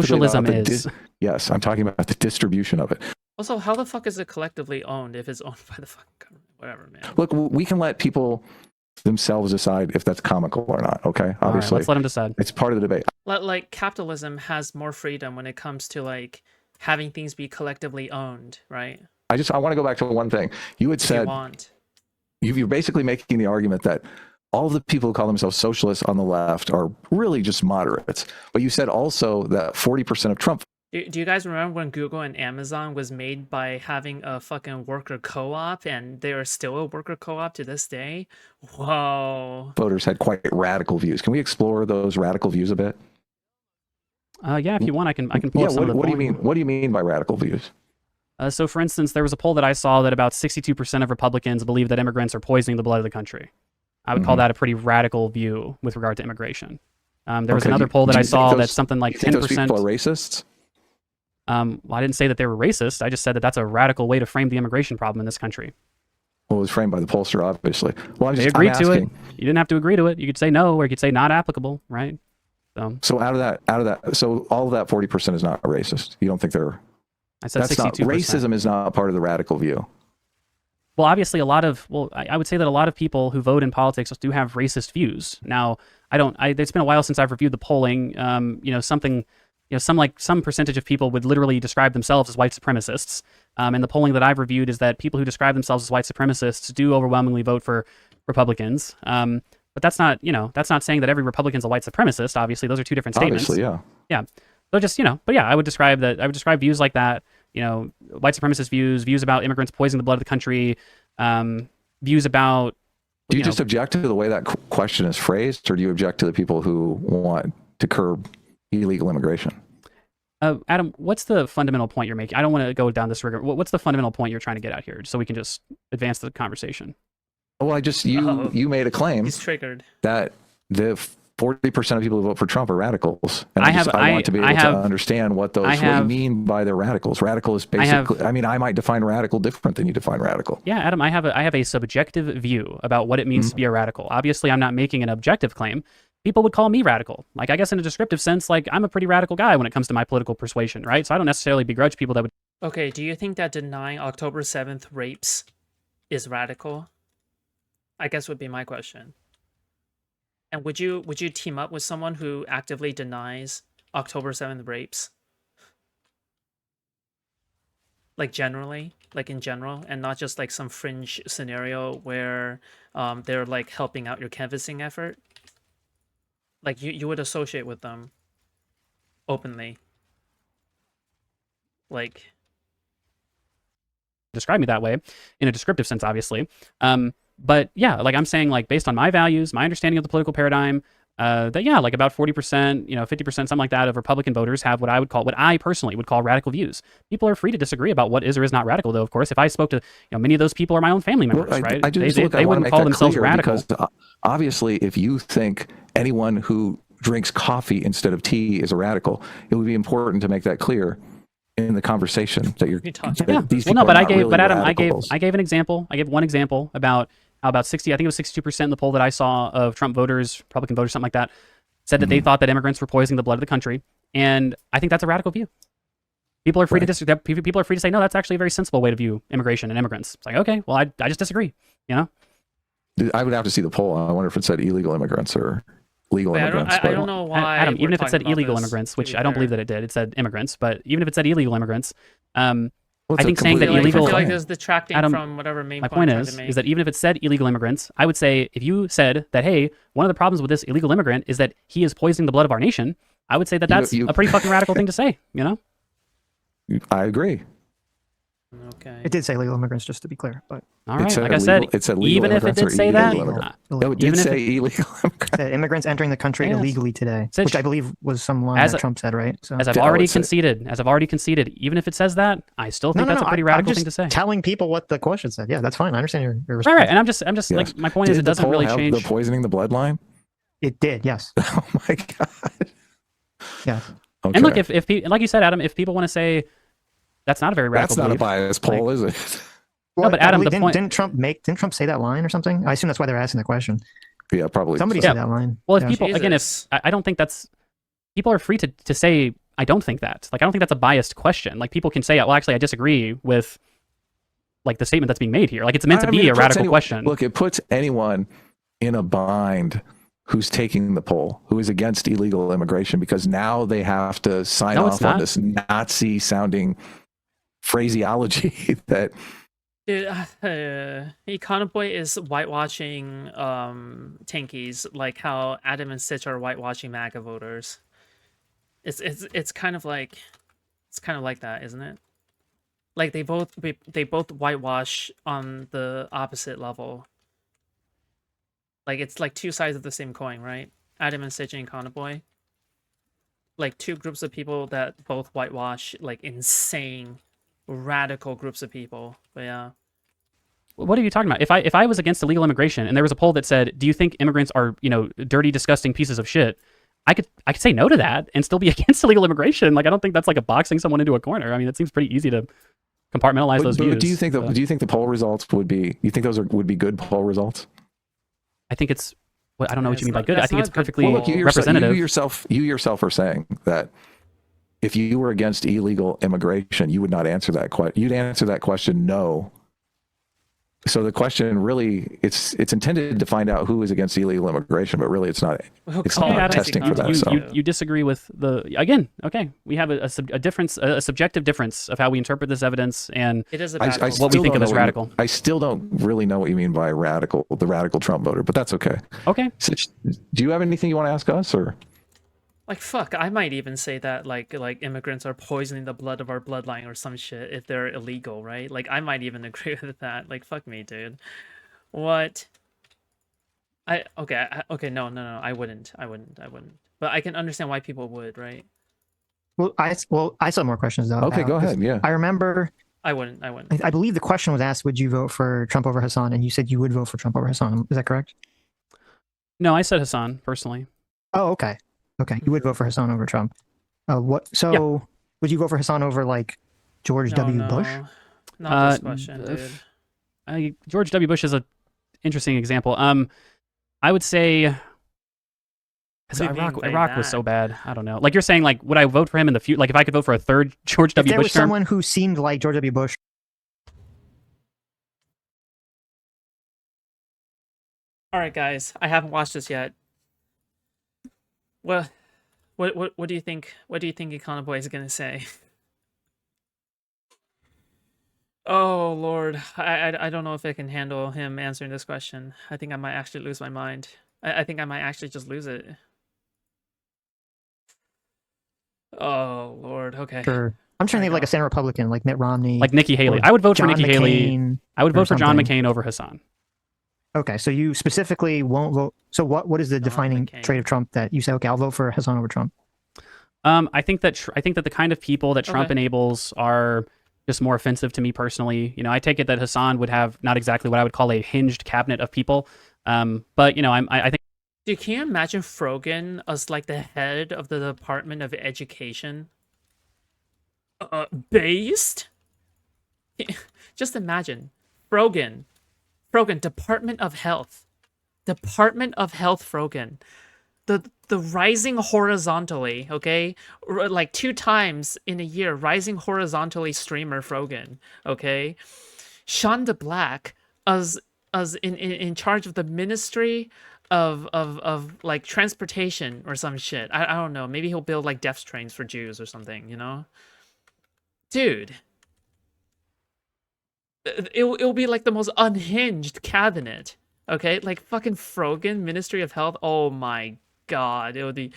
socialism is. Yes, I'm talking about the distribution of it. Also, how the fuck is it collectively owned if it's owned by the fucking government? Whatever, man. Look, we can let people themselves decide if that's comical or not. Okay, obviously, let's let them decide. It's part of the debate. Like capitalism has more freedom when it comes to like having things be collectively owned, right? I want to go back to one thing you had said. You're basically making the argument that all of the people who call themselves socialists on the left are really just moderates. But you said also that 40% of Trump. Do you guys remember when Google and Amazon was made by having a fucking worker co-op, and they are still a worker co-op to this day? Whoa. Voters had quite radical views. Can we explore those radical views a bit? Yeah, if you want, I can pull up some of the what do you mean? What do you mean by radical views? So, for instance, there was a poll that I saw that about 62% of Republicans believe that immigrants are poisoning the blood of the country. I would call that a pretty radical view with regard to immigration. There was another poll that I saw that's something like 10%. Those people are racists? Well, I didn't say that they were racist. I just said that that's a radical way to frame the immigration problem in this country. Well, it was framed by the pollster, obviously. Well, they agreed to it. You didn't have to agree to it. You could say no, or you could say not applicable, right? So out of that, so all of that 40% is not racist. You don't think they're? I said 62%. Racism is not part of the radical view. Well, obviously, I would say that a lot of people who vote in politics do have racist views. Now, it's been a while since I've reviewed the polling. Some percentage of people would literally describe themselves as white supremacists. And the polling that I've reviewed is that people who describe themselves as white supremacists do overwhelmingly vote for Republicans. But that's not saying that every Republican's a white supremacist. Obviously, those are two different statements. Obviously, yeah. Yeah. So just, but yeah, I would describe views like that, white supremacist views about immigrants poisoning the blood of the country, views about... Do you just object to the way that question is phrased, or do you object to the people who want to curb illegal immigration? Adam, what's the fundamental point you're making? I don't want to go down this rigor. What's the fundamental point you're trying to get at here, so we can just advance the conversation? Well, you made a claim. He's triggered. That the 40% of people who vote for Trump are radicals. And I want to be able to understand what you mean by they're radicals. Radical is basically, I might define radical different than you define radical. Yeah, Adam, I have a subjective view about what it means to be a radical. Obviously, I'm not making an objective claim. People would call me radical. Like, I guess in a descriptive sense, like, I'm a pretty radical guy when it comes to my political persuasion, right? So I don't necessarily begrudge people that would... Okay, do you think that denying October 7th rapes is radical? I guess would be my question. And would you team up with someone who actively denies October 7th rapes? Like generally, like in general, and not just like some fringe scenario where they're like helping out your canvassing effort? Like you would associate with them openly. Like, describe me that way in a descriptive sense, obviously. But yeah, like I'm saying, like based on my values, my understanding of the political paradigm, that yeah, like about 40%, 50%, something like that of Republican voters have what I personally would call radical views. People are free to disagree about what is or is not radical, though. Of course, if I spoke to many of those people are my own family members, right? They wouldn't call themselves radical. Because obviously, if you think anyone who drinks coffee instead of tea is a radical, it would be important to make that clear in the conversation that you're talking about. I gave an example. I gave one example about how about 60, I think it was 62% in the poll that I saw of Trump voters, Republican voters, something like that, said that they thought that immigrants were poisoning the blood of the country. And I think that's a radical view. People are free to people are free to say, no, that's actually a very sensible way to view immigration and immigrants. It's like, okay, well, I just disagree, I would have to see the poll. I wonder if it said illegal immigrants or legal immigrants. I don't know why. Adam, even if it said illegal immigrants, which I don't believe that it did, it said immigrants, but even if it said illegal immigrants, I think saying that illegal... I feel like there's detracting Adam, from whatever main my point is that even if it said illegal immigrants, I would say if you said that, hey, one of the problems with this illegal immigrant is that he is poisoning the blood of our nation, I would say that that's a pretty fucking radical thing to say, I agree. Okay. It did say legal immigrants, just to be clear, but all right, like I said, even if it did say that, it did say illegal immigrants. Immigrants entering the country illegally today, which I believe was some line that Trump said, right? So, as I've already conceded, even if it says that, I still think that's a pretty radical thing to say. Telling people what the question said. Yeah, that's fine. I understand your response. All right, and I'm just like, my point is, it doesn't really change. The poisoning the bloodline. It did, yes. Oh my god. Yeah. Okay. And look, if like you said, Adam, if people want to say that's not a very radical. That's not a biased poll, is it? Well, no, but Adam, didn't Trump say that line or something? I assume that's why they're asking the question. Yeah, probably. Somebody said that line. Well, if people, again, I don't think that's, people are free to say, I don't think that. Like, I don't think that's a biased question. Like, people can say, well, actually, I disagree with like the statement that's being made here. Like, it's meant to be a radical question. Look, it puts anyone in a bind who's taking the poll, who is against illegal immigration, because now they have to sign off on this Nazi-sounding phraseology that. Dude, Econoboi is whitewashing tankies, like how Adam and Stitch are whitewashing MAGA voters. It's kind of like that, isn't it? Like they both whitewash on the opposite level. Like it's like two sides of the same coin, right? Adam and Stitch and Econoboi. Like two groups of people that both whitewash, like insane, radical groups of people. But yeah. What are you talking about? If I was against illegal immigration and there was a poll that said, "Do you think immigrants are, dirty, disgusting pieces of shit?" I could say no to that and still be against illegal immigration. Like, I don't think that's like a boxing someone into a corner. I mean, it seems pretty easy to compartmentalize those views. Do you think the poll results would be? You think those would be good poll results? I think it's. Well, I don't know what you mean by good. I think it's perfectly representative. You yourself are saying that if you were against illegal immigration, you would not answer that question. You'd answer that question no. So the question really, it's intended to find out who is against illegal immigration, but really it's not. It's not testing for that. You disagree with again? Okay, we have a subjective difference of how we interpret this evidence, and it is what we think of as radical. I still don't really know what you mean by the radical Trump voter, but that's okay. Okay. So, do you have anything you want to ask us, or? Like, fuck, I might even say that, like immigrants are poisoning the blood of our bloodline or some shit if they're illegal, right? Like, I might even agree with that. Like, fuck me, dude. What? Okay, no, I wouldn't. But I can understand why people would, right? Well, I still have more questions, though. Okay, go ahead, yeah. I remember... I wouldn't. I believe the question was asked, would you vote for Trump over Hassan? And you said you would vote for Trump over Hassan. Is that correct? No, I said Hassan, personally. Oh, okay. Okay, you would vote for Hassan over Trump. So would you vote for Hassan over like George W. Bush? Not this question, dude. George W. Bush is an interesting example. I would say Iraq was so bad. I don't know. Like, you're saying, like, would I vote for him in the future? Like, if I could vote for a third George W. Bush? If there was someone who seemed like George W. Bush. All right, guys, I haven't watched this yet. Well, what do you think? What do you think Econoboi is gonna say? Oh Lord, I don't know if I can handle him answering this question. I think I might actually lose my mind. I think I might actually just lose it. Oh Lord, okay. Sure. I'm trying to think like a Senate Republican, like Mitt Romney, like Nikki Haley. I would vote for Nikki Haley. I would vote for John McCain over Hassan. Okay, so you specifically won't vote. So what is the defining trait of Trump that you say, okay, I'll vote for Hassan over Trump? I think that the kind of people that Trump enables are just more offensive to me personally. I take it that Hassan would have not exactly what I would call a hinged cabinet of people. But I think. Dude, can you imagine Frogan as like the head of the Department of Education? Based? Just imagine Frogan, Department of Health, Frogan, the rising horizontally, okay, like 2 times in a year, rising horizontally streamer Frogan, okay, Shonda Black as in charge of the Ministry of like transportation or some shit. I don't know. Maybe he'll build like death trains for Jews or something, dude. It'll be like the most unhinged cabinet, okay? Like fucking Frogan, Ministry of Health. Oh my god, it would be.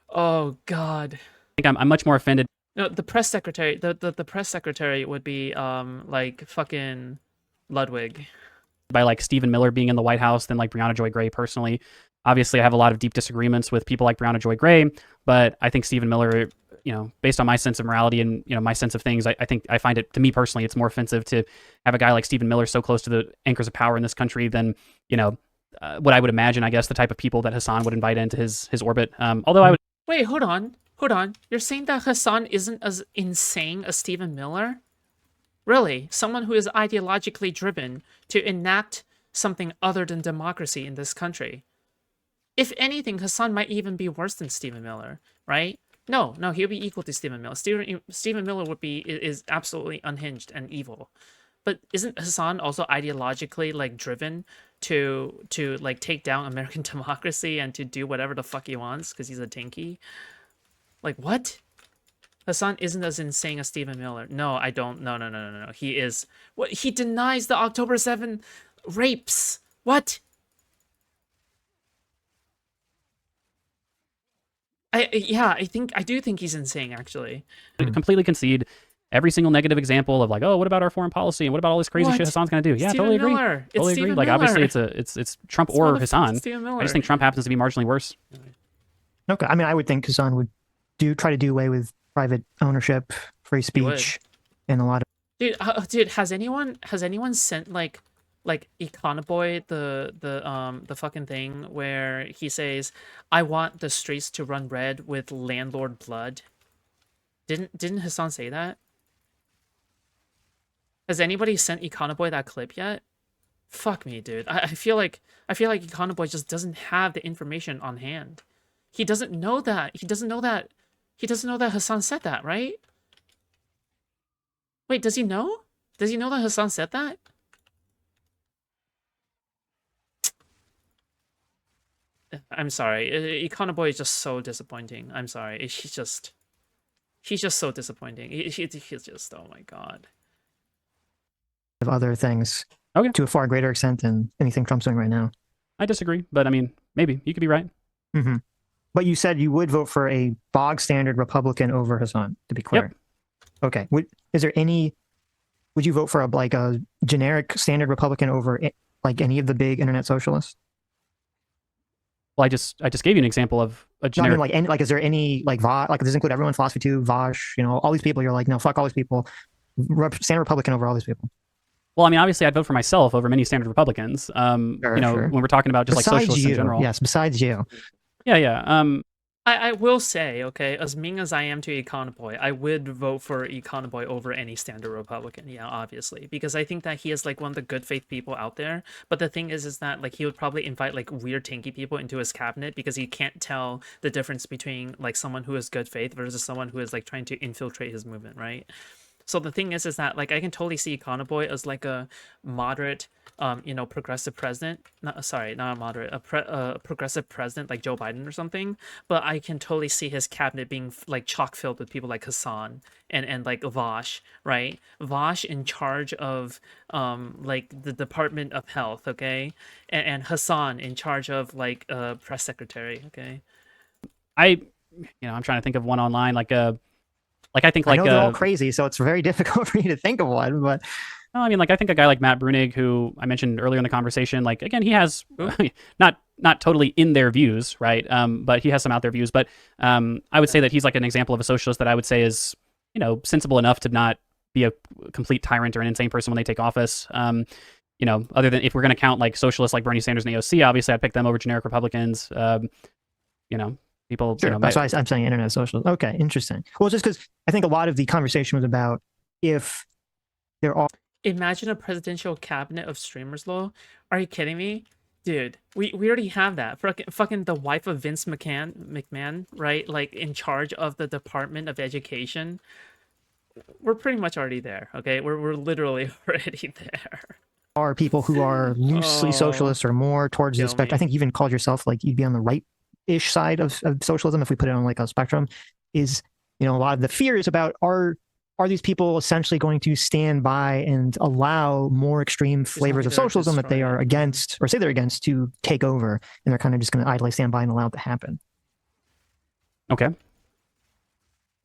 Oh god. I think I'm much more offended. No, the press secretary. The press secretary would be like fucking Ludwig. By like Stephen Miller being in the White House than like Brianna Joy Gray personally. Obviously, I have a lot of deep disagreements with people like Brianna Joy Gray, but I think Stephen Miller, based on my sense of morality and my sense of things, I think I find it, to me personally, it's more offensive to have a guy like Stephen Miller so close to the anchors of power in this country than what I would imagine, I guess, the type of people that Hassan would invite into his orbit. Although I would wait, hold on. You're saying that Hassan isn't as insane as Stephen Miller? Really, someone who is ideologically driven to enact something other than democracy in this country. If anything, Hassan might even be worse than Stephen Miller, right? No, he'll be equal to Stephen Miller. Stephen Miller is absolutely unhinged and evil. But isn't Hassan also ideologically like driven to like take down American democracy and to do whatever the fuck he wants because he's a tinky? Like what? Hassan isn't as insane as Stephen Miller. No, I don't. No. He is. What? He denies the October 7 rapes. What? I do think he's insane actually. Completely concede every single negative example of like, oh, what about our foreign policy and what about all this crazy shit Hassan's gonna do? Yeah, Stephen totally agree. Miller. Totally agree. Like obviously it's Trump or Hassan. Stephen Miller. I just think Trump happens to be marginally worse. Okay, I mean, I would think Hassan would try to do away with private ownership, free speech, and a lot of. Dude, has anyone sent like Econoboi the fucking thing where he says, "I want the streets to run red with landlord blood"? Didn't Hassan say that? Has anybody sent Econoboi that clip yet? Fuck me, dude. I feel like Econoboi just doesn't have the information on hand. He doesn't know that. He doesn't know that Hassan said that, right? Wait, does he know? Does he know that Hassan said that? I'm sorry. Econoboi is just so disappointing. I'm sorry. He's just so disappointing. He's just, oh my god. Of other things Okay. to a far greater extent than anything Trump's doing right now. I disagree, but I mean, maybe you could be right. Mm-hmm. But you said you would vote for a bog standard Republican over Hassan, to be clear. Yep. Okay. Would you vote for a generic standard Republican over like any of the big internet socialists? Well, I just gave you an example of a generic. No, I mean, is there any does this include everyone? Philosophy 2, Vosh, all these people. You're like, no, fuck all these people. Standard Republican over all these people. Well, I mean, obviously, I'd vote for myself over many standard Republicans. Sure. When we're talking about just besides like socialists in general. Yes, besides you. Yeah. I will say, okay, as mean as I am to Econoboi, I would vote for Econoboi over any standard Republican. Yeah, obviously, because I think that he is like one of the good faith people out there. But the thing is that like he would probably invite like weird tinky people into his cabinet because he can't tell the difference between like someone who is good faith versus someone who is like trying to infiltrate his movement, right? So the thing is that like I can totally see Econoboi as like a moderate, progressive president. Not a moderate, a progressive president like Joe Biden or something. But I can totally see his cabinet being like chock filled with people like Hassan and like Vosh, right? Vosh in charge of like the Department of Health, okay, and Hassan in charge of like press secretary, okay. I'm trying to think of one online I think I know they're all crazy, so it's very difficult for you to think of one. But I mean, I think a guy like Matt Brunig, who I mentioned earlier in the conversation, like again, he has not totally in their views, right? But he has some out there views. But I would say that he's like an example of a socialist that I would say is sensible enough to not be a complete tyrant or an insane person when they take office. Other than if we're going to count like socialists like Bernie Sanders and AOC, obviously I'd pick them over generic Republicans. People, sure, that's why I'm saying internet socialist. Okay, interesting. Well, just because I think a lot of the conversation was about if there are. Imagine a presidential cabinet of streamers, lol. Are you kidding me? Dude, we already have that. Fucking the wife of Vince McMahon, right? Like in charge of the Department of Education. We're pretty much already there, okay? We're literally already there. Are people who are loosely socialist or more towards the spectrum. I think you even called yourself like you'd be on the right-ish side of socialism if we put it on like a spectrum. Is a lot of the fears about are these people essentially going to stand by and allow more extreme flavors of socialism that they are against or say they're against to take over, and they're kind of just going to idly stand by and allow it to happen? Okay.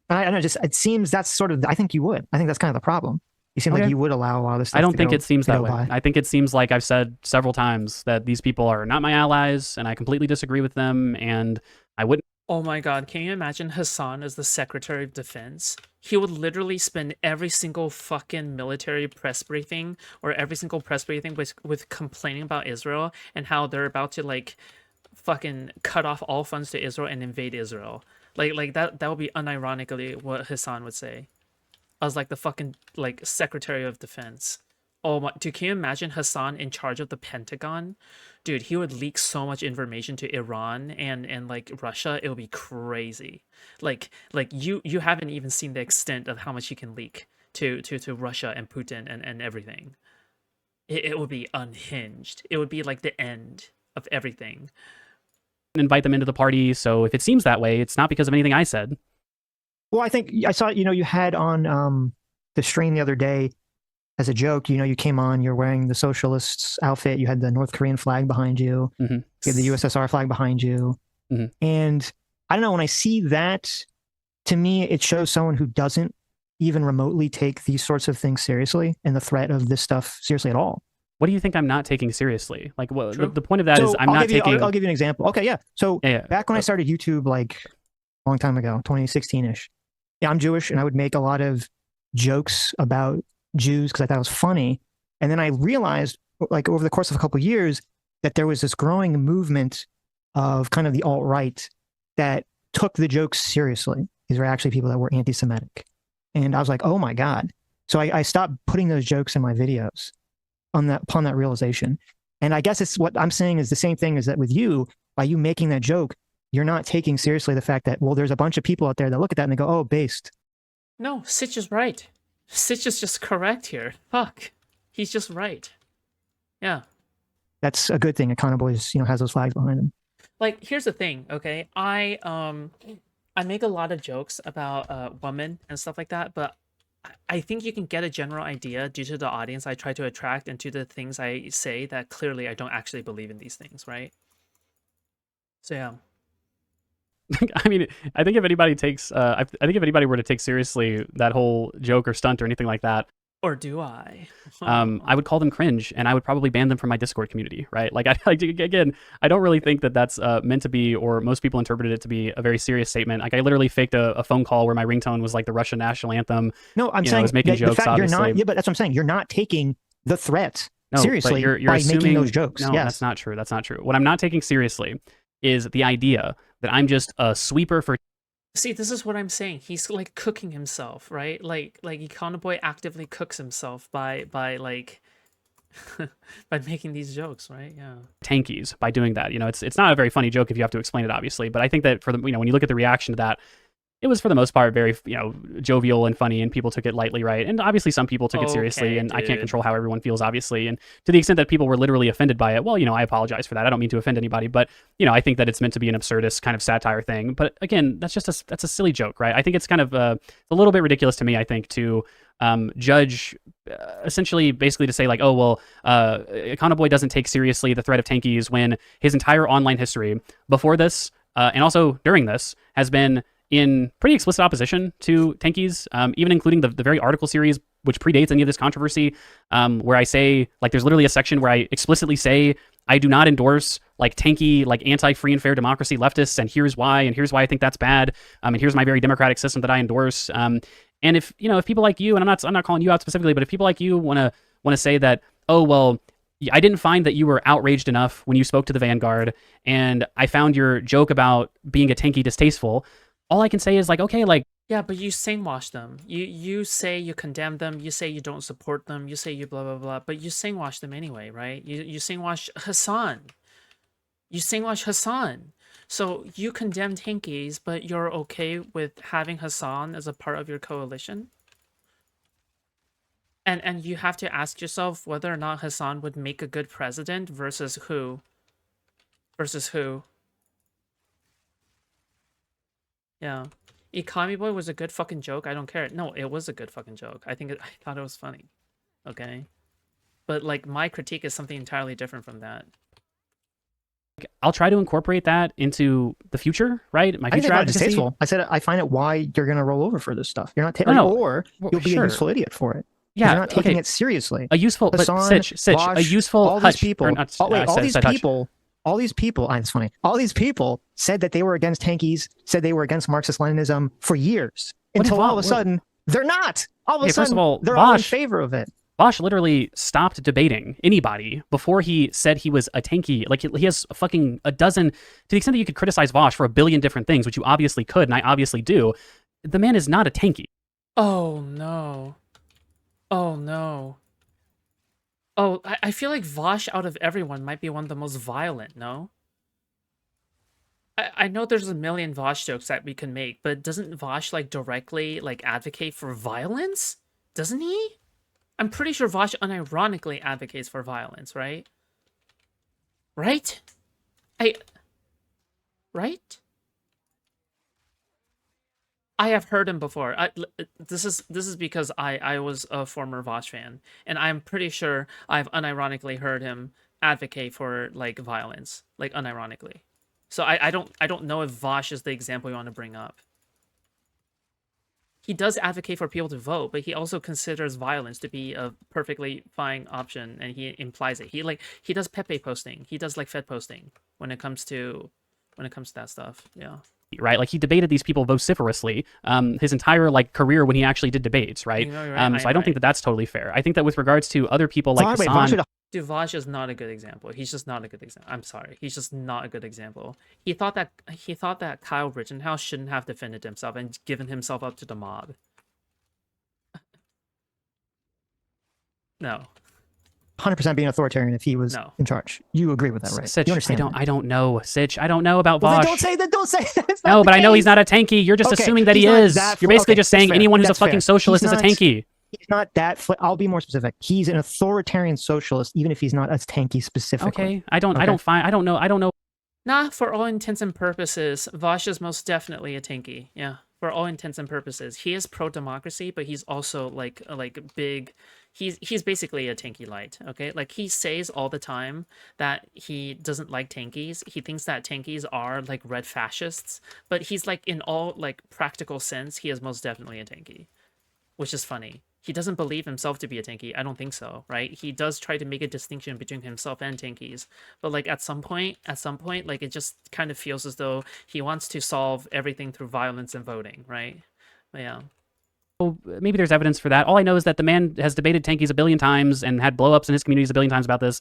I don't know, it seems that's sort of, I think you would. I think that's kind of the problem. You seem like you would allow a lot of this stuff. I don't think it seems that way. By. I think it seems like I've said several times that these people are not my allies, and I completely disagree with them, and I wouldn't. Oh my god, can you imagine Hassan as the Secretary of Defense? He would literally spend every single fucking military press briefing or every single press briefing with complaining about Israel and how they're about to like fucking cut off all funds to Israel and invade Israel. Like that would be unironically what Hassan would say. I was like the fucking like Secretary of Defense. Oh my, dude, can you imagine Hassan in charge of the Pentagon? Dude, he would leak so much information to Iran and like Russia. It would be crazy. Like you haven't even seen the extent of how much he can leak to Russia and Putin and everything. It would be unhinged. It would be like the end of everything. Invite them into the party. So if it seems that way, it's not because of anything I said. Well, I think I saw, you had on the stream the other day as a joke, you came on, you're wearing the socialists outfit, you had the North Korean flag behind you, you had the USSR flag behind you. And I don't know, when I see that, to me, it shows someone who doesn't even remotely take these sorts of things seriously and the threat of this stuff seriously at all. What do you think I'm not taking seriously? Like, well, the point of that is I'm I'll not taking... I'll give you an example. Okay, yeah. So back when I started YouTube, like a long time ago, 2016-ish, yeah, I'm Jewish, and I would make a lot of jokes about Jews because I thought it was funny. And then I realized, like over the course of a couple of years, that there was this growing movement of kind of the alt-right that took the jokes seriously. These were actually people that were anti-Semitic. And I was like, oh my God. So I stopped putting those jokes in my videos upon that realization. And I guess it's what I'm saying is the same thing as that with you, by you making that joke, you're not taking seriously the fact that, well, there's a bunch of people out there that look at that and they go, oh, based. No, Sitch is right. Sitch is just correct here. Fuck. He's just right. Yeah. That's a good thing. Econoboi has those flags behind him. Like, here's the thing, okay? I make a lot of jokes about women and stuff like that, but I think you can get a general idea due to the audience I try to attract and to the things I say that clearly I don't actually believe in these things, right? So yeah. I mean, I think if anybody takes, I think if anybody were to take seriously that whole joke or stunt or anything like that, or do I? I would call them cringe, and I would probably ban them from my Discord community, right? Like, again, I don't really think that that's meant to be, or most people interpreted it to be a very serious statement. Like, I literally faked a phone call where my ringtone was like the Russian national anthem. No, I'm saying I was making jokes. Obviously, yeah, but that's what I'm saying. You're not taking the threat no, seriously you're by assuming, making those jokes. No, yes. That's not true. That's not true. What I'm not taking seriously is the idea that I'm just a sweeper for... See, this is what I'm saying. He's like cooking himself, right? Like Econoboi actively cooks himself by like by making these jokes, right? Yeah. Tankies by doing that. It's not a very funny joke if you have to explain it, obviously. But I think that for the when you look at the reaction to that, it was for the most part very jovial and funny, and people took it lightly, right? And obviously some people took it seriously, and I can't control how everyone feels, obviously. And to the extent that people were literally offended by it, well, I apologize for that. I don't mean to offend anybody, but I think that it's meant to be an absurdist kind of satire thing. But again, that's a silly joke, right? I think it's kind of a little bit ridiculous to me. I think to judge essentially basically to say like, oh well, Econoboi doesn't take seriously the threat of tankies when his entire online history before this and also during this has been in pretty explicit opposition to tankies, even including the very article series which predates any of this controversy, where I say, like, there's literally a section where I explicitly say I do not endorse like tanky, like anti-free and fair democracy leftists, and here's why I think that's bad, and here's my very democratic system that I endorse. And if people like you, and I'm not calling you out specifically, but if people like you want to say that, oh well, I didn't find that you were outraged enough when you spoke to the Vanguard, and I found your joke about being a tanky distasteful. All I can say is like, okay, like... Yeah, but you singwash them. You say you condemn them. You say you don't support them. You say you blah, blah, blah. But you singwash them anyway, right? You singwash Hassan. You singwash Hassan. So you condemn tankies, but you're okay with having Hassan as a part of your coalition? And you have to ask yourself whether or not Hassan would make a good president versus who? Versus who? Yeah. Econoboi was a good fucking joke. I don't care. No, it was a good fucking joke. I thought it was funny. Okay. But like my critique is something entirely different from that. I'll try to incorporate that into the future, right? My future advocacy. Distasteful. I said I find it why you're going to roll over for this stuff. You're not taking or you'll be a useful idiot for it. Yeah, you're not taking it seriously. A useful, Hassan, Sitch, a useful. All these people. All these people, it's funny. All these people said that they were against tankies, said they were against Marxist-Leninism for years, until all of a sudden they're not. All of a sudden, they're all in favor of it. Bosch literally stopped debating anybody before he said he was a tanky. Like, he has fucking a dozen, to the extent that you could criticize Bosch for a billion different things, which you obviously could, and I obviously do. The man is not a tanky. Oh no. Oh no. Oh, I feel like Vosh out of everyone might be one of the most violent, no? I know there's a million Vosh jokes that we can make, but doesn't Vosh like directly like advocate for violence? Doesn't he? I'm pretty sure Vosh unironically advocates for violence, right? Right? Right? I have heard him before. This is because I was a former Vosh fan, and I'm pretty sure I've unironically heard him advocate for like violence, like unironically. So I don't know if Vosh is the example you want to bring up. He does advocate for people to vote, but he also considers violence to be a perfectly fine option, and he implies it. He does Pepe posting. He does like Fed posting when it comes to that stuff. Yeah. Right, like he debated these people vociferously his entire like career when he actually did debates, right? Right, so I don't think that that's totally fair. I think that with regards to other people like Hassan, Dude, Vosh is not a good example. He's just not a good example. I'm sorry. He's just not a good example. He thought that Kyle Rittenhouse shouldn't have defended himself and given himself up to the mob. No. 100% being authoritarian if he was in charge. You agree with that, right? Sitch, you understand I don't know, Sitch. I don't know about well, Vosh. Don't say that. Don't say that. No, but I know he's not a tanky. You're just assuming that he is. You're basically just saying anyone who's a fucking socialist is a tanky. He's not that. I'll be more specific. He's an authoritarian socialist, even if he's not as tanky specifically. Okay, I don't know. Nah, for all intents and purposes, Vosh is most definitely a tanky. Yeah, for all intents and purposes, he is pro-democracy, but he's also like big. He's basically a tanky light. Okay, like he says all the time that he doesn't like tankies. He thinks that tankies are like red fascists, but he's like in all like practical sense, he is most definitely a tanky, which is funny. He doesn't believe himself to be a tanky. I don't think so, right? He does try to make a distinction between himself and tankies, but like at some point, like it just kind of feels as though he wants to solve everything through violence and voting, right? But yeah. Well, maybe there's evidence for that. All I know is that the man has debated tankies a billion times and had blow-ups in his communities a billion times about this.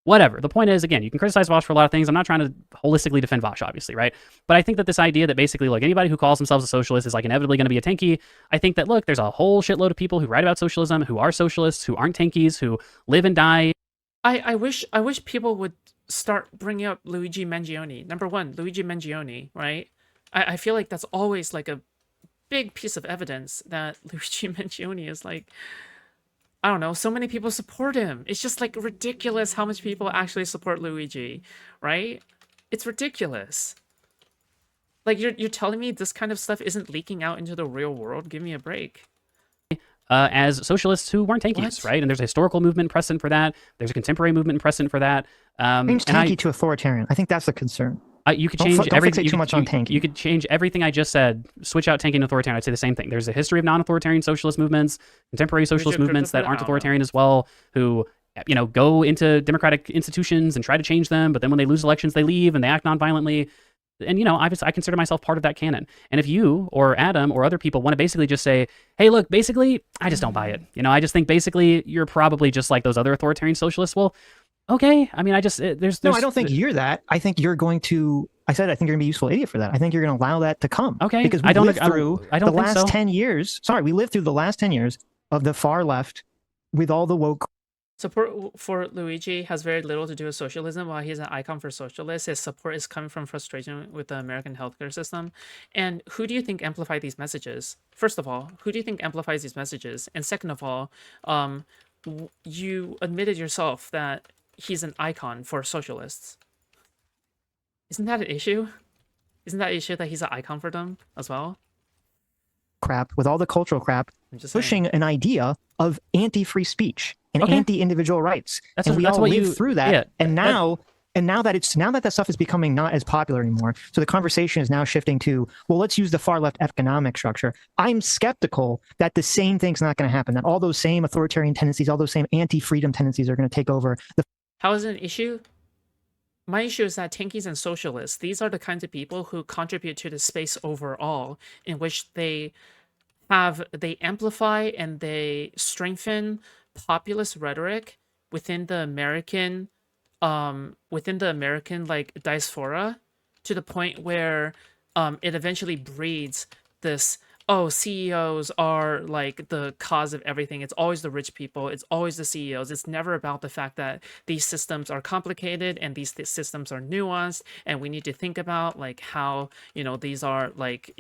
Whatever. The point is, again, you can criticize Vosh for a lot of things. I'm not trying to holistically defend Vosh, obviously, right? But I think that this idea that basically, like, anybody who calls themselves a socialist is, like, inevitably going to be a tanky, I think that, look, there's a whole shitload of people who write about socialism, who are socialists, who aren't tankies, who live and die. I wish people would start bringing up Luigi Mangione. Number one, Luigi Mangione, right? I feel like that's always, like, a big piece of evidence that Luigi Mangione is, like... I don't know, so many people support him. It's just like ridiculous how much people actually support Luigi, right? It's ridiculous. Like you're telling me this kind of stuff isn't leaking out into the real world? Give me a break. As socialists who weren't tankies, right? And there's a historical movement precedent for that. There's a contemporary movement precedent for that. Change tanky to authoritarian. I think that's the concern. You could change everything. You could change everything I just said. Switch out tanky and authoritarian. I'd say the same thing. There's a history of non-authoritarian socialist movements, contemporary socialist movements that aren't authoritarian as well, who go into democratic institutions and try to change them, but then when they lose elections, they leave and they act non-violently. And I consider myself part of that canon. And if you or Adam or other people want to basically just say, hey, look, basically, I just don't buy it. I just think basically you're probably just like those other authoritarian socialists. Well, okay. I mean, there's no, I don't think you're that. I think you're going to. I think you're going to be a useful idiot for that. I think you're going to allow that to come. Okay. Because we lived through the last 10 years. Sorry, we lived through the last 10 years of the far left with all the woke. Support for Luigi has very little to do with socialism. While he's an icon for socialists, his support is coming from frustration with the American healthcare system. And who do you think amplify these messages? First of all, who do you think amplifies these messages? And second of all, you admitted yourself that he's an icon for socialists. Isn't that an issue? Isn't that an issue that he's an icon for them as well? Crap, with all the cultural crap, pushing an idea of anti-free speech and anti-individual rights. And we all lived through that. Yeah, and now that stuff is becoming not as popular anymore. So the conversation is now shifting to, well, let's use the far left economic structure. I'm skeptical that the same thing's not going to happen, that all those same authoritarian tendencies, all those same anti-freedom tendencies are going to take over. How is it an issue? My issue is that tankies and socialists, these are the kinds of people who contribute to the space overall, in which they amplify and they strengthen populist rhetoric within the American like diaspora, to the point where it eventually breeds this oh, CEOs are like the cause of everything. It's always the rich people. It's always the CEOs. It's never about the fact that these systems are complicated and these systems are nuanced, and we need to think about like how, these are like,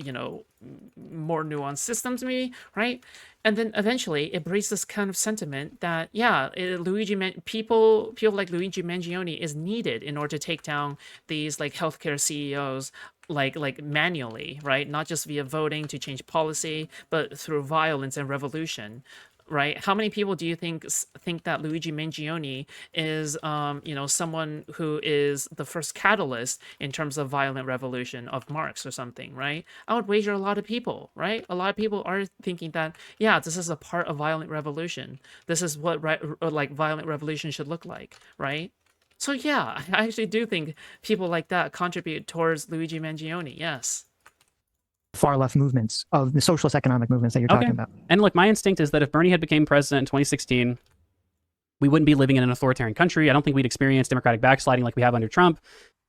more nuanced systems maybe, right? And then eventually it breeds this kind of sentiment that, yeah, people like Luigi Mangione is needed in order to take down these like healthcare CEOs like manually, right? Not just via voting to change policy, but through violence and revolution, right? How many people do you think that Luigi Mangione is, someone who is the first catalyst in terms of violent revolution of Marx or something, right? I would wager a lot of people, right? A lot of people are thinking that, yeah, this is a part of violent revolution. This is what like violent revolution should look like, right? So yeah, I actually do think people like that contribute towards Luigi Mangione. Yes. Far left movements of the socialist economic movements that you're talking about. And look, my instinct is that if Bernie had became president in 2016, we wouldn't be living in an authoritarian country. I don't think we'd experience democratic backsliding like we have under Trump.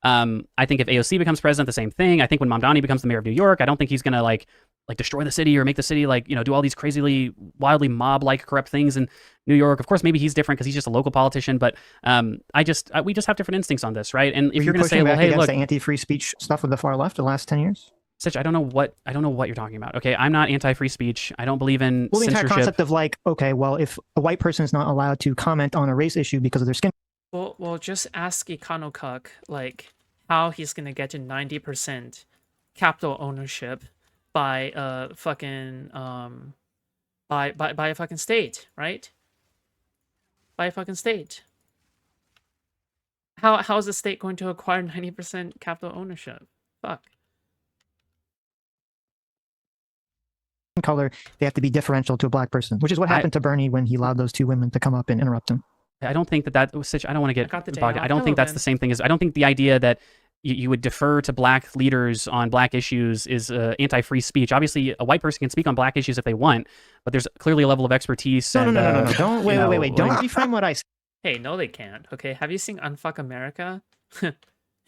I think if AOC becomes president, the same thing. I think when Mamdani becomes the mayor of New York, I don't think he's gonna like destroy the city or make the city do all these crazily, wildly mob-like corrupt things in New York. Of course, maybe he's different because he's just a local politician, but we just have different instincts on this, right? And if you're gonna say, well, hey, look, the anti-free speech stuff with the far left the last 10 years. Sitch, I don't know what you're talking about. Okay, I'm not anti-free speech. I don't believe in the censorship. Entire concept of like, okay, well, if a white person is not allowed to comment on a race issue because of their skin. Well, just ask Econoboi like how he's gonna get to 90% capital ownership by a fucking by a fucking state, right? By a fucking state. How is the state going to acquire 90% capital ownership? Fuck. Color, they have to be differential to a black person, which is what happened to Bernie when he allowed those two women to come up and interrupt him. I don't think that was such. I don't want to get bogged. I don't think that's the same thing as. I don't think the idea that you would defer to black leaders on black issues is anti-free speech. Obviously, a white person can speak on black issues if they want, but there's clearly a level of expertise. No. Don't wait. Don't reframe what I said. Hey, no, they can't. Okay, have you seen Unfuck America?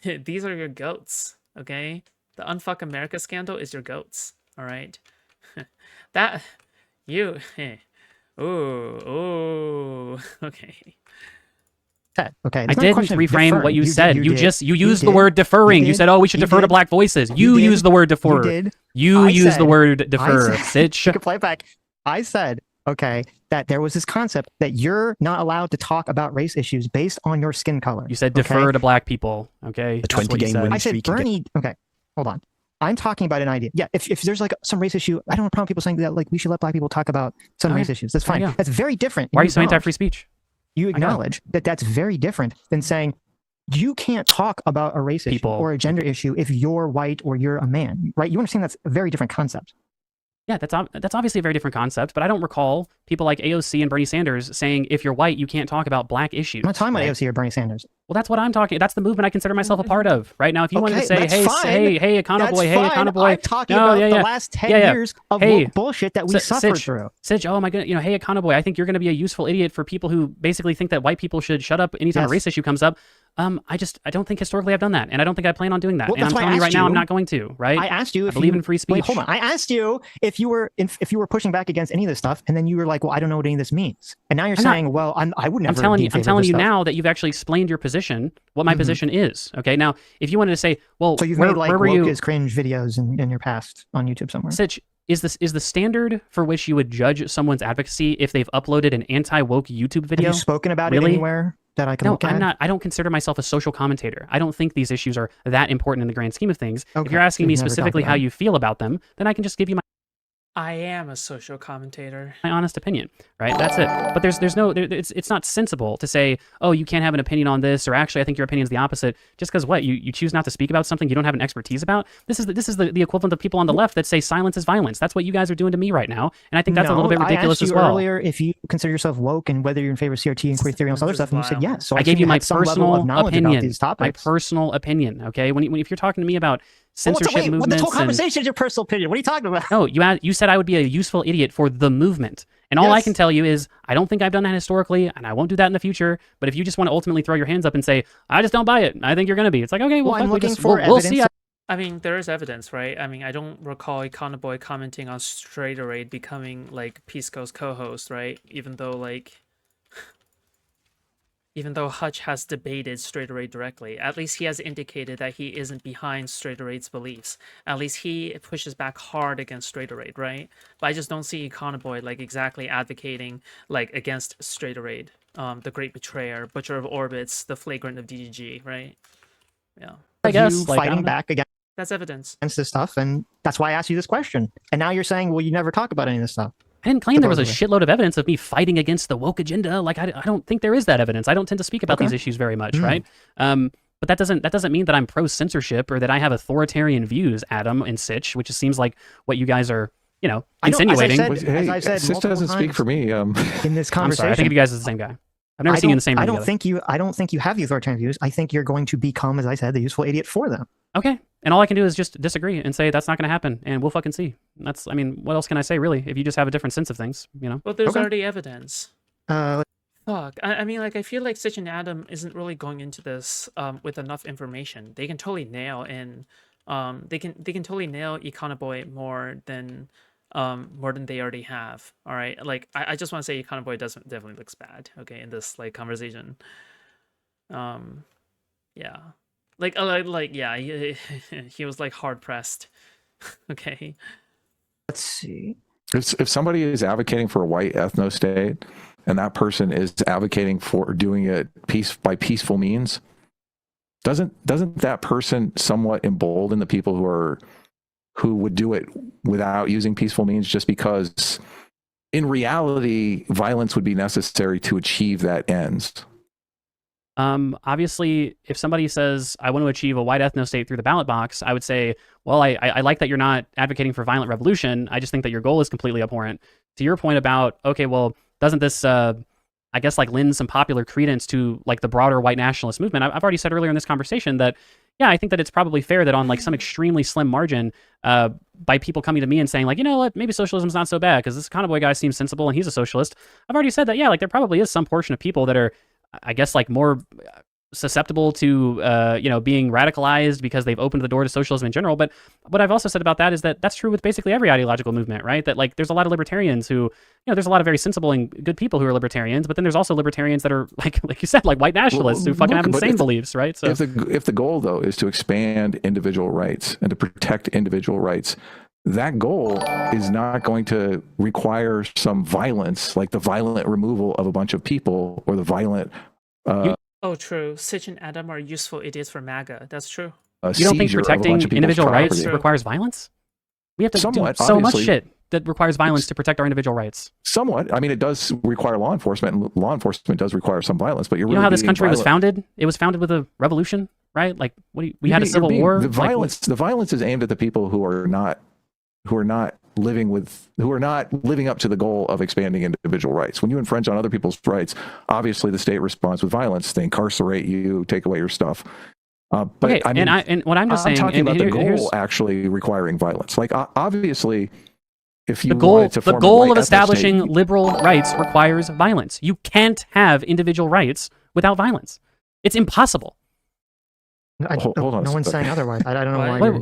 These are your goats. Okay, the Unfuck America scandal is your goats. All right. That you okay. Okay. I didn't reframe what you said. You used the word deferring. You said, "Oh, we should defer to black voices." You used the word defer. You used the word defer. Sitch. You can play it back. I said, okay, that there was this concept that you're not allowed to talk about race issues based on your skin color. You said defer to black people. Okay. The 20-game win I said Bernie. Okay, hold on. I'm talking about an idea. Yeah, if there's like some race issue, I don't have a problem with people saying that like we should let black people talk about some race issues. That's fine. That's very different. Why are you so anti-free speech? You acknowledge that that's very different than saying you can't talk about a race issue or a gender issue if you're white or you're a man, right? You understand that's a very different concept. Yeah, that's obviously a very different concept, but I don't recall people like AOC and Bernie Sanders saying if you're white, you can't talk about black issues. I'm not talking about AOC or Bernie Sanders. Well, that's what I'm talking. That's the movement I consider myself a part of right now. If you wanted to say, hey, Econoboi, I'm talking about the last 10 years of bullshit that we suffered through. Sitch, oh my goodness, hey, Econoboi, I think you're going to be a useful idiot for people who basically think that white people should shut up anytime a race issue comes up. I don't think historically I've done that, and I don't think I plan on doing that. And I'm telling you right now, I'm not going to. Right? I asked you if I believe in free speech. Wait, hold on. I asked you if you were pushing back against any of this stuff, and then you were like, "Well, I don't know what any of this means." And now you're saying, "Well, I would never." I'm telling you now that you've actually explained your position, what my position is. Okay, now if you wanted to say, "Well, so you've made like woke is cringe videos in your past on YouTube somewhere." Sitch, is the standard for which you would judge someone's advocacy if they've uploaded an anti-woke YouTube video? Have you spoken about it anywhere that I can look at? I'm not. I don't consider myself a social commentator. I don't think these issues are that important in the grand scheme of things. Okay. If you're asking me specifically how you feel about them, then I can just give you I am a social commentator. my honest opinion, right? That's it. But it's not sensible to say, oh, you can't have an opinion on this, or actually I think your opinion is the opposite, just because you choose not to speak about something you don't have an expertise about. This is the equivalent of people on the left that say silence is violence. That's what you guys are doing to me right now, and I think that's a little bit ridiculous as well. I asked you earlier if you consider yourself woke and whether you're in favor of CRT and queer theory and all this other stuff, and you said yes. So I gave you my personal opinion. About these topics. My personal opinion. Okay, if you're talking to me about censorship movements. This whole conversation is your personal opinion. What are you talking about? No, you said I would be a useful idiot for the movement. And all I can tell you is I don't think I've done that historically, and I won't do that in the future. But if you just want to ultimately throw your hands up and say, I just don't buy it, I think you're going to be. It's like, okay, well I'm looking we'll see. I mean, there is evidence, right? I mean, I don't recall Econoboi commenting on Straighterade becoming like Pisco's co-host, right? Even though Hutch has debated Straighterade directly, at least he has indicated that he isn't behind Straighterade's beliefs. At least he pushes back hard against Straighterade, right? But I just don't see Econoboi like exactly advocating like against Straighterade, the Great Betrayer, Butcher of Orbits, the Flagrant of DGG, right? Yeah. I guess you like, I fighting don't know. back against That's evidence. this stuff, and that's why I asked you this question. And now you're saying, well, you never talk about any of this stuff. I didn't claim there was a Supposedly. shitload of evidence of me fighting against the woke agenda. Like, I don't think there is that evidence. I don't tend to speak about Okay. these issues very much, Mm. right? But that doesn't mean that I'm pro censorship or that I have authoritarian views, Adam and Sitch, which just seems like what you guys are, you know, I know, as I insinuating. said- Well, hey, as I've said Sis multiple doesn't speak times for me. in this I'm conversation, sorry. I think of you guys as the same guy. I've never seen you in the same room I don't together. think you have the authoritarian views. I think you're going to become, as I said, the useful idiot for them. Okay. And all I can do is just disagree and say that's not going to happen, and we'll fucking see. I mean, what else can I say, really, if you just have a different sense of things, you know? But there's Okay. already evidence. Uh, Fuck. I mean, like, I feel like Sitch and Adam isn't really going into this with enough information. They can totally nail they can totally nail Econoboi more than they already have. All right. Like, I just want to say Econoboi definitely looks bad. Okay, in this like conversation. Yeah. Like yeah, he was like hard pressed. Okay. let's see. If somebody is advocating for a white ethno state and that person is advocating for doing it by peaceful means, doesn't that person somewhat embolden the people who would do it without using peaceful means, just because in reality violence would be necessary to achieve that ends? Obviously, if somebody says, I want to achieve a white ethno state through the ballot box, I would say, well, I like that you're not advocating for violent revolution. I just think that your goal is completely abhorrent. To your point about, okay, well, doesn't this, I guess, like lend some popular credence to like the broader white nationalist movement? I've already said earlier in this conversation that, yeah, I think that it's probably fair that on like some extremely slim margin, by people coming to me and saying like, you know what, maybe socialism's not so bad because this Econoboi guy seems sensible and he's a socialist. I've already said that, yeah, like there probably is some portion of people that are, I guess, like more susceptible to, you know, being radicalized because they've opened the door to socialism in general. But what I've also said about that is that that's true with basically every ideological movement, right? That like there's a lot of libertarians who, you know, there's a lot of very sensible and good people who are libertarians, but then there's also libertarians that are like you said, like white nationalists who fucking have insane beliefs, right? So if the goal though is to expand individual rights and to protect individual rights, that goal is not going to require some violence, like the violent removal of a bunch of people or the violent. Oh, true. Sitch and Adam are useful idiots for MAGA. That's true. You don't think protecting individual rights requires violence? We have to do so much shit that requires violence to protect our individual rights. Somewhat. I mean, it does require law enforcement, and law enforcement does require some violence. But you know how this country was founded? It was founded with a revolution, right? Like, we had a civil war. The violence is aimed at the people who are not living up to the goal of expanding individual rights. When you infringe on other people's rights, obviously the state responds with violence. They incarcerate you, take away your stuff. But okay, I mean, and what I'm just saying, talking about the goal actually requiring violence. Like obviously, if you the goal of establishing liberal rights requires violence. You can't have individual rights without violence. It's impossible. Hold on. No one's saying otherwise. I don't know why.